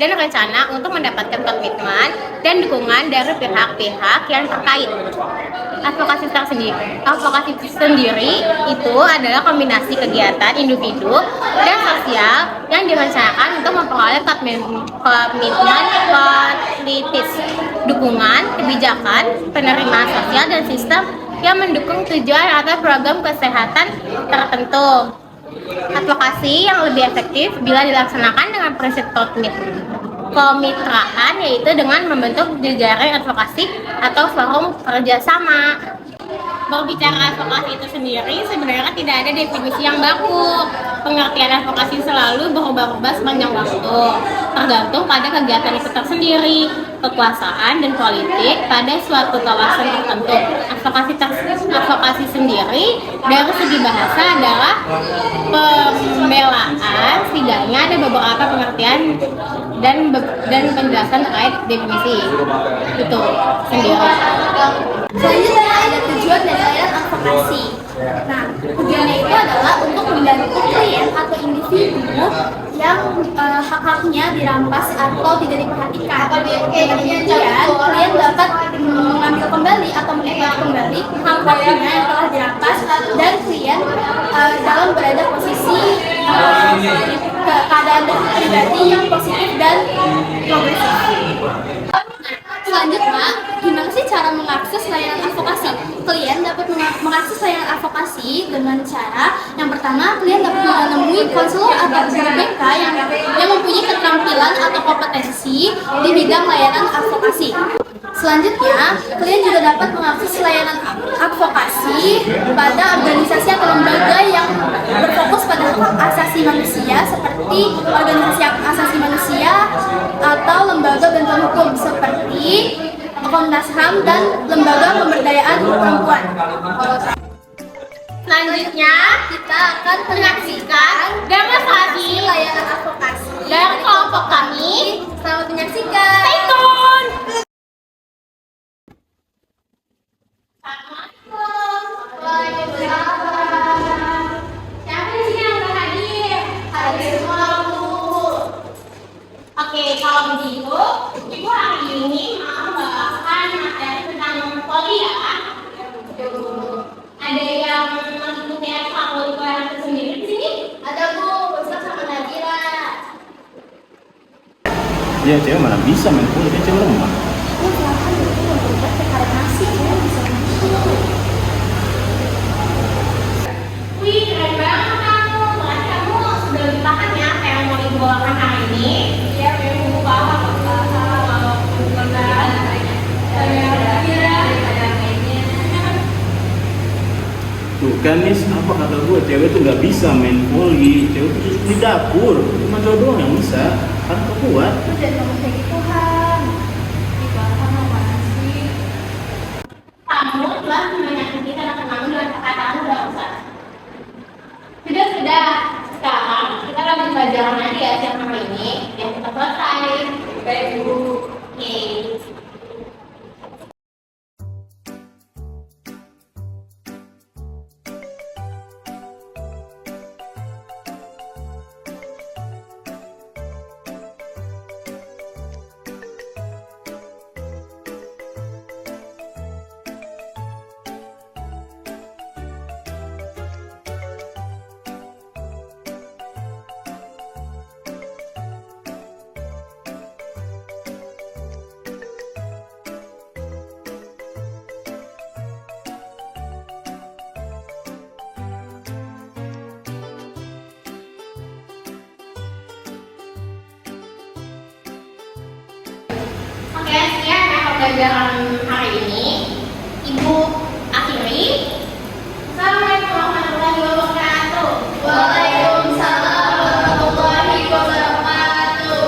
dan rencana untuk mendapatkan komitmen dan dukungan dari pihak-pihak yang terkait. Advokasi sendiri itu adalah kombinasi kegiatan individu dan sosial yang direncanakan untuk memperoleh komitmen politis, dukungan kebijakan, penerimaan sosial, dan sistem yang mendukung tujuan atau program kesehatan tertentu. Advokasi yang lebih efektif bila dilaksanakan dengan prinsip kemitraan, yaitu dengan membentuk jejaring advokasi atau forum kerjasama. Berbicara advokasi itu sendiri sebenarnya tidak ada definisi yang baku. Pengertian advokasi selalu berubah-ubah sepanjang waktu, tergantung pada kegiatan itu tersendiri, kekuasaan dan politik pada suatu kawasan tertentu. Advokasi sendiri dari segi bahasa adalah pembelaan, setidaknya ada beberapa pengertian dan penjelasan terkait definisi itu sendiri. Selanjutnya ada tujuan dan layanan advokasi. Nah, tujuannya itu adalah untuk membantu klien atau individu yang hak-haknya dirampas atau tidak diperhatikan. Kemudian klien dapat mengambil kembali atau menikmati kembali hak-haknya yang telah dirampas, dan klien dalam berada posisi keadaan pribadi yang positif dan progresif. Selanjutnya, gimana sih cara mengakses layanan advokasi? Klien dapat mengakses layanan advokasi dengan cara yang pertama, klien dapat menemui konselor atau guru BK yang mempunyai keterampilan atau kompetensi di bidang layanan advokasi. Selanjutnya, klien juga dapat mengakses layanan advokasi pada organisasi atau lembaga yang berfokus pada hak asasi manusia, seperti organisasi hak asasi manusia atau lembaga bantuan hukum seperti Komnas HAM dan lembaga pemberdayaan perempuan. Selanjutnya, Kita akan menyaksikan demonstrasi layanan advokasi dari kelompok kami. Selamat menyaksikan. Stay tune! Siapa di sini yang udah hadir? Hadir semua, Bu. Oke, kalau begitu, Ibu hari ini mau membawakan materi tentang poli ya. Ada yang mengikuti ekstrakurikuler tersendiri di sini? Ada, Bu, Ustaz sama Nadira. Ya cewek mana bisa main poli, dia cewek lemah. Silakan Bu, untuk berkoordinasi ya, bisa masuk. Wih, keren banget kamu. Berarti kamu sudah lebih paham ya apa yang mau Ibu bawakan hari ini? Iya, Bu, paham. Tuh kan Nis, apa kata gue, cewek tuh nggak bisa main poli, cewek tuh di dapur, cuma cowok doang yang bisa, karena kau kuat. Udah ngomong kayak gitu, Han. Dipaham apa sih? Kamu telah menyakiti teman-temanmu dengan kata-katamu, nggak usah. Sudah. Sekarang kita lanjut pelajaran lagi ya siang hari ini. Yang kita selesai. Baik, Bu. Oke. Oke, sekian ya pembelajaran hari ini. Ibu akhiri. Assalamualaikum warahmatullahi wabarakatuh. Waalaikumsalam warahmatullahi wabarakatuh.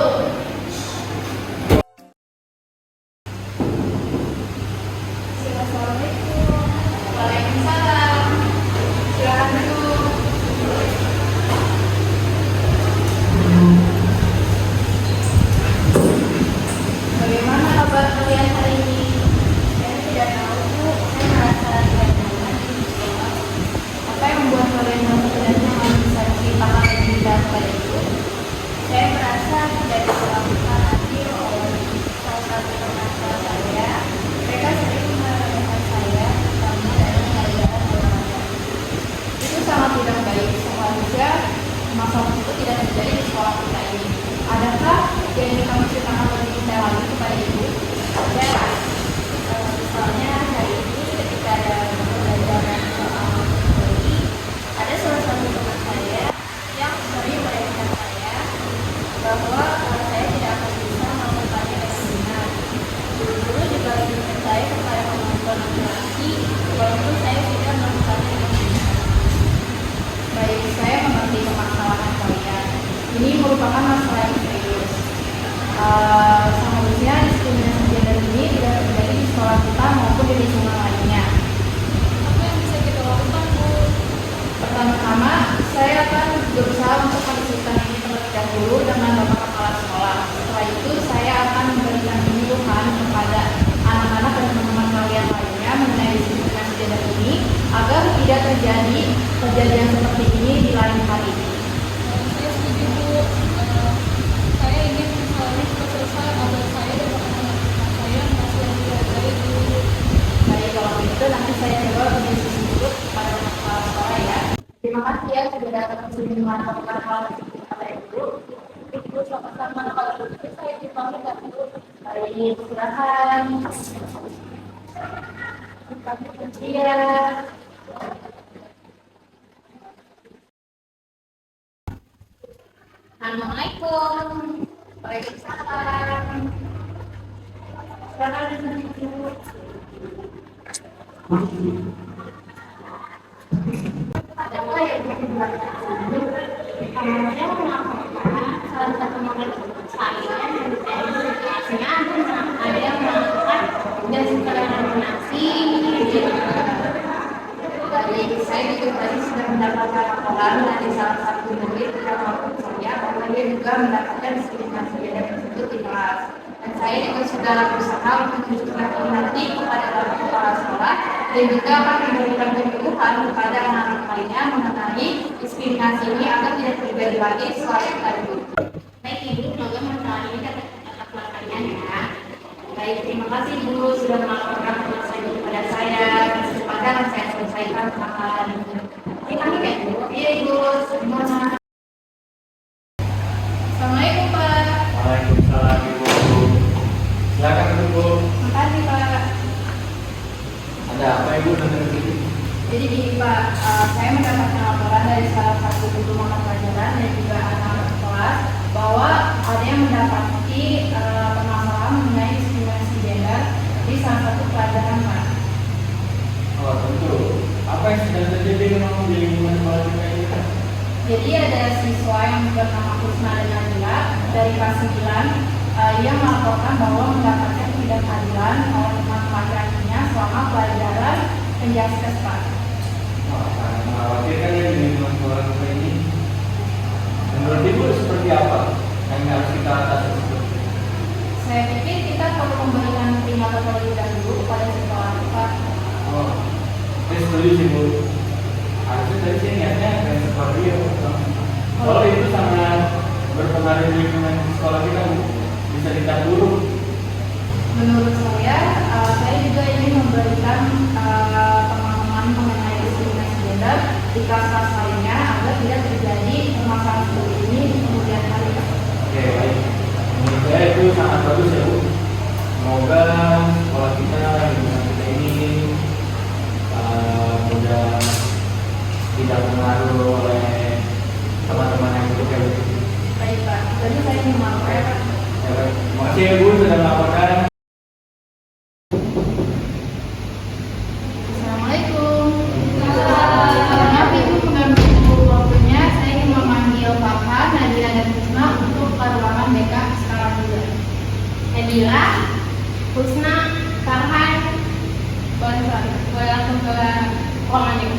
Assalamualaikum. Waalaikumsalam. Silakan duduk. Bagaimana kabar kalian hari ini? agar tidak terjadi kejadian seperti ini di lain kali. Saya setuju Bu. Saya ingin masalahnya cepat selesai agar saya dan anak-anak saya masih yang dihargai dulu. Baik, kalau begitu nanti saya coba berdiskusi dulu pada kepala sekolah ya. Terima kasih ya sudah datang ke sini melakukan hal tersebut kepada Ibu. Ibu sama-sama, kalau begitu saya dipanggil nggak dulu. Baik, silakan. Iya. Assalamualaikum. Waalaikumsalam. Silakan duduk. Ada apa ya Saya melakukan salah satu model saya ada yang melakukan dan setelah donasi. Baik, saya juga tadi sudah mendapatkan laporan dari salah satu murid yang melakukan saya bahwa dia juga mendapatkan diskriminasi gender tersebut di kelas. Dan saya juga sudah berusaha menunjukkan nanti kepada kepala sekolah dan juga akan memberikan penyuluhan kepada anak-anak lainnya mengenai diskriminasi ini agar tidak terjadi lagi setelah itu. Baik Ibu, semoga masalah ini dapat pelaksanaan ya. Baik, terima kasih Ibu sudah melaporkan permasalahan ini kepada saya. Kesempatan saya selesaikan masalah ini. Terima kasih ya Ibu. Iya Ibu, semuanya. Assalamualaikum Pak. Waalaikumsalam Ibu. Silakan duduk Bu. Terima kasih Pak. Ada apa Ibu datang ke sini? Jadi gini Pak, saya mendapatkan laporan dari salah satu guru mata pelajaran dan juga anak-anak kelas bahwa ada yang mendapati permasalahan mengenai diskriminasi gender di salah satu pelajaran Pak. Oh tentu. Apa yang sedang terjadi memang di lingkungan sekolah kita ini? Jadi ada siswa yang bernama Kusna dan Nabila dari kelas 9 yang melaporkan bahwa mendapatkan ketidakadilan oleh teman laki-lakinya selama pelajaran penjaskes Pak. Wah, sangat mengkhawatirkan ya di lingkungan sekolah kita ini. Menurut Ibu seperti apa yang harus kita atasi? Saya pikir kita perlu memberikan peringatan terlebih dahulu kepada siswa Pak. Oh, saya setuju sih Bu. Harusnya tadi saya niatnya kayak seperti ya. Kalau itu sangat berpengaruh di lingkungan sekolah kita Bu. Bisa kita buruk. Menurut saya juga ingin memberikan pemahaman mengenai diskriminasi gender di kelas-kelas lainnya agar tidak terjadi permasalahan seperti ini di kemudian hari. Oke, baik. Menurut saya itu sangat bagus ya Bu. Semoga sekolah kita, lingkungan kita ini mudah tidak pengaruh oleh teman-teman yang buruk ya Bu. Baik Pak, jadi saya ingin melaporkan. Ya, baik. Terima kasih ya Bu sudah melaporkan. Assalamualaikum. Maaf Ibu mengganggu waktunya. Saya ingin memanggil Bapak Nadira dan Kusna untuk ke ruangan BK sekarang juga. Nadira, Husna, Farhan, Boleh langsung ke ruangan ini.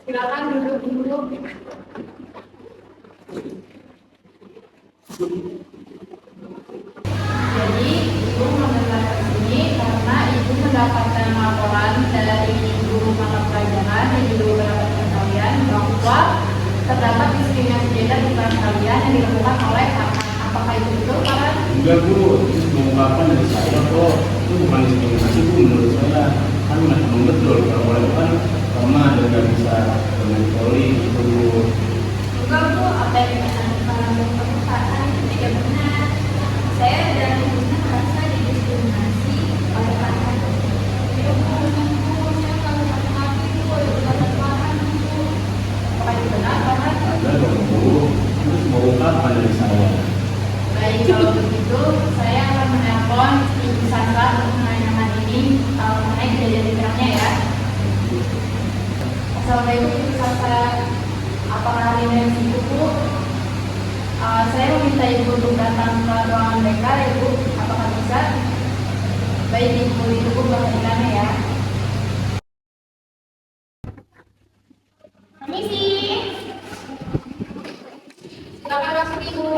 Silakan duduk dulu. Jadi Ibu mendengar ke sini karena Ibu mendapatkan laporan dari guru mata pelajaran dan juga beberapa teman kalian bahwa terdapat diskriminasi gender di kelas kalian yang dilakukan oleh Farhan. Apakah itu betul Farhan? Enggak Bu, itu pengungkapan dari saya kok. Itu bukan diskriminasi Bu menurut saya. Kan memang betul kalau itu kan lemah dan nggak bisa bermantoli gitu Bu. Enggak Bu, apa yang dikatakan Farhan dan perkataan itu tidak benar. Saya dan Ibunya merasa didiskriminasi oleh Farhan. Tidak boleh Bu, saya kalau hati-hati Bu, ada kata Farhan Bu. Apakah itu benar Farhan? Ada dong Bu, itu semua ungkapan dari saya. Baik, kalau begitu saya akan menelpon Ibu Sandra untuk menanyakan ini mengenai kejadian di Pirangnya ya. Assalamualaikum Ibu Sandra, apakah hari ini sibuk Bu? Saya meminta Ibu untuk datang ke ruangan BK ya Bu, apakah bisa? Baik Ibu, itu Bu bahasanya ya. Misi, silakan masuk Ibu.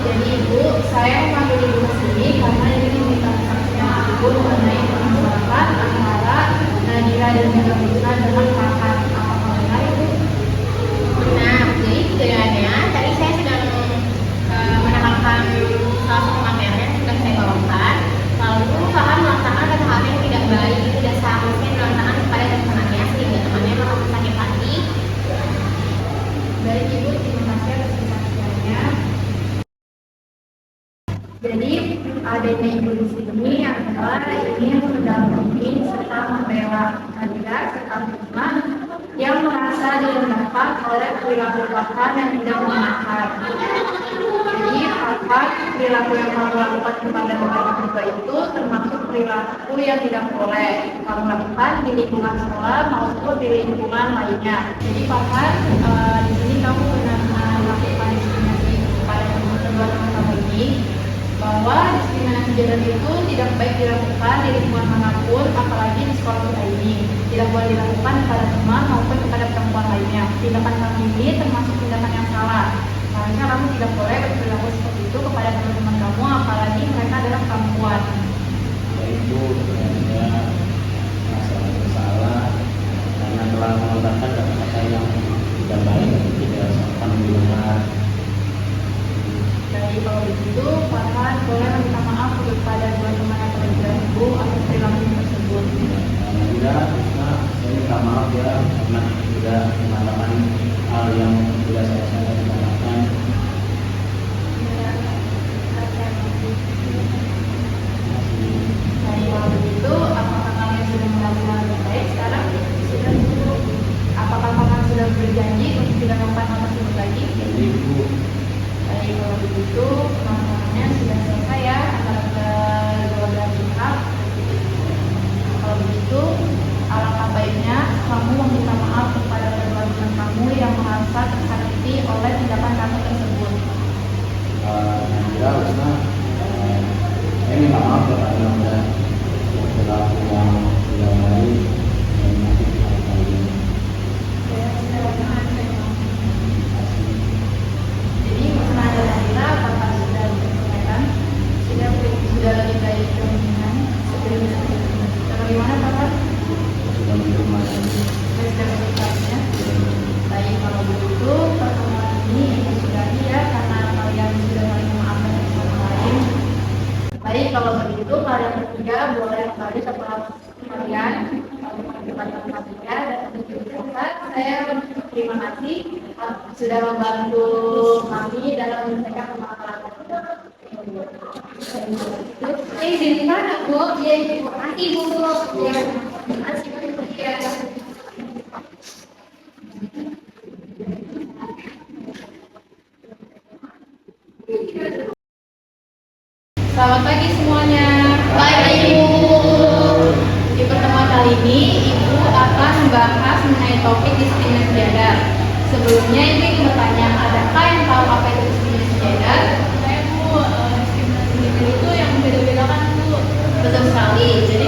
Jadi Ibu, saya memanggil Ibu ke sini karena ini meminta kesaksian Ibu mengenai permasalahan antara Nadira dan juga Mitra dengan kakak. Apakah benar Ibu? Nah, jadi tujuannya tadi saya sedang menerangkan salah satu materi yang sudah saya bawakan. Lalu kakak melaksanakan hal yang tidak baik, tidak seharusnya dilaksanakan kepada temannya sehingga temannya merasa sakit hati. Baik Ibu, terima kasih atas kesaksiannya. Jadi adanya Ibu di sini adalah ingin mendampingi serta membela Nadira serta Mitra yang merasa direndahkan oleh perilaku kakak yang tidak menyenangkan. Jadi kakak perilaku yang kamu lakukan kepada mereka berdua itu termasuk perilaku yang tidak boleh kamu lakukan di lingkungan sekolah maupun di lingkungan lainnya. Jadi kakak di sini kamu benar melakukan diskriminasi kepada kedua teman kamu ini, bahwa diskriminasi gender itu tidak baik dilakukan di lingkungan manapun, apalagi di sekolah kita ini. Tidak boleh dilakukan kepada teman maupun kepada perempuan lainnya. Tindakan kamu ini termasuk tindakan yang salah. Seharusnya kamu tidak boleh berperilaku seperti itu kepada teman-teman kamu, apalagi mereka adalah perempuan. Ibu sebenarnya masalah bersalah karena telah melontarkan kata-kata yang tidak baik dan tidak sopan didengar. Jadi kalau begitu, kakak boleh meminta maaf kepada dua teman yang terlibat Ibu atas perilaku tersebut. Nadira, Krisna, saya minta maaf ya karena sudah mengatakan hal yang tidak saya sampaikan. Jadi kalau begitu, apakah kalian sudah melakukan lebih baik sekarang? Sudah. Apakah kalian sudah berjanji untuk tidak melakukan hal tersebut lagi? Jadi Ibu, Baik, kalau begitu permasalahannya sudah selesai ya antara kedua belah pihak. Kalau begitu, alangkah baiknya kamu meminta maaf kepada kedua teman kamu yang merasa tersakiti oleh tindakan kamu tersebut. Nadira, Krisna, saya minta maaf ya karena sudah berlaku yang tidak baik dan menyakiti hati kalian. Jadi masalah Nadira apakah sudah diselesaikan? Sudah lebih baik kemungkinan sebelumnya. Bagaimana Bapak? Sudah menerima ini. Sudah selesainya? Baik, kalau begitu pertemuan ini Ibu sudahi ya karena kalian sudah saling memaafkan satu sama lain. Baik, kalau begitu kalian bertiga boleh kembali setelah kalian tempat tiga dan saya terima kasih sudah membantu kami dalam menyelesaikan permasalahan. Di mana Bu? Ya, terima kasih Bu. Ya, terima kasih Bu. Ya. Selamat pagi semuanya. Baik Ibu. Di pertemuan kali ini, Ibu akan membahas mengenai topik diskriminasi gender. Sebelumnya, Ibu ingin bertanya, adakah yang tahu apa itu diskriminasi gender? Saya Bu, diskriminasi gender itu yang beda-beda kan Bu. Betul sekali. Jadi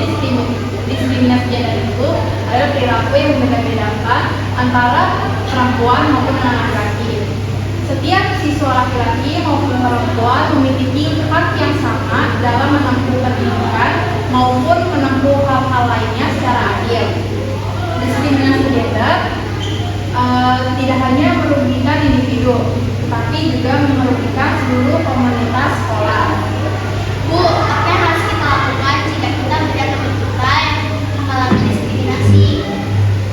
diskriminasi gender itu adalah perilaku yang membeda-bedakan antara perempuan maupun anak laki-laki. Setiap siswa laki-laki maupun perempuan memiliki hak yang sama dalam menempuh pendidikan maupun menempuh hal-hal lainnya secara adil. Diskriminasi gender tidak hanya merugikan individu, tetapi juga merugikan seluruh komunitas sekolah. Bu, apa yang harus kita lakukan jika kita melihat teman kita yang mengalami diskriminasi?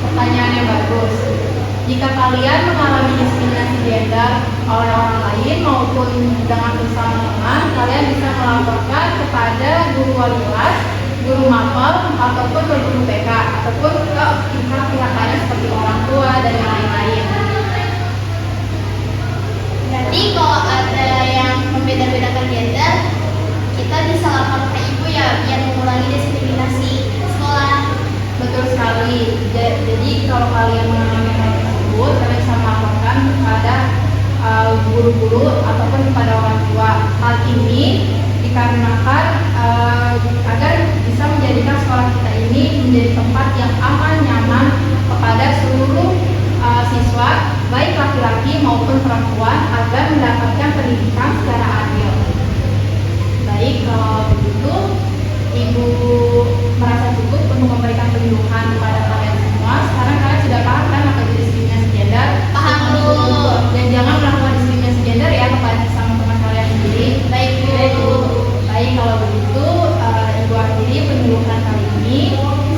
Pertanyaan yang bagus. Jika kalian mengalami diskriminasi gender oleh orang lain maupun dengan bersama teman, kalian bisa melaporkan kepada guru wali kelas, guru mapel, ataupun ke guru BK, ataupun ke pihak-pihak lain seperti orang tua dan yang lain-lain. Berarti kalau ada yang membeda-bedakan gender, kita bisa lapor ke ibu ya biar mengurangi diskriminasi di sekolah. Betul sekali. Jadi kalau kalian mengalami hal tersebut, kalian bisa melaporkan kepada guru-guru ataupun kepada orang tua. Hal ini dikarenakan agar bisa menjadikan sekolah kita ini menjadi tempat yang aman, nyaman kepada seluruh siswa, baik laki-laki maupun perempuan, agar mendapatkan pendidikan secara adil. Baik, kalau begitu, Ibu merasa cukup untuk memberikan penyuluhan kepada kalian semua. Sekarang kalian sudah paham kan apa itu diskriminasi gender? Paham, Bu. Dan jangan melakukan diskriminasi gender ya kepada sesama teman kalian sendiri. Baik, Bu. Baik, kalau begitu Ibu akhiri penyuluhan kali ini.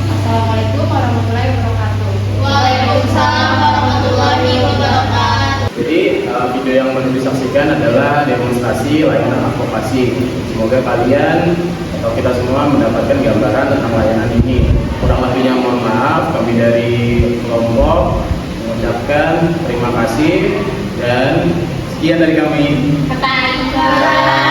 Assalamualaikum warahmatullahi wabarakatuh. Waalaikumsalam warahmatullahi wabarakatuh. Jadi video yang baru disaksikan adalah demonstrasi layanan advokasi. Semoga kalian atau kita semua mendapatkan gambaran tentang layanan ini. Kurang lebihnya mohon maaf. Kami dari kelompok mengucapkan terima kasih dan sekian dari kami. Bye.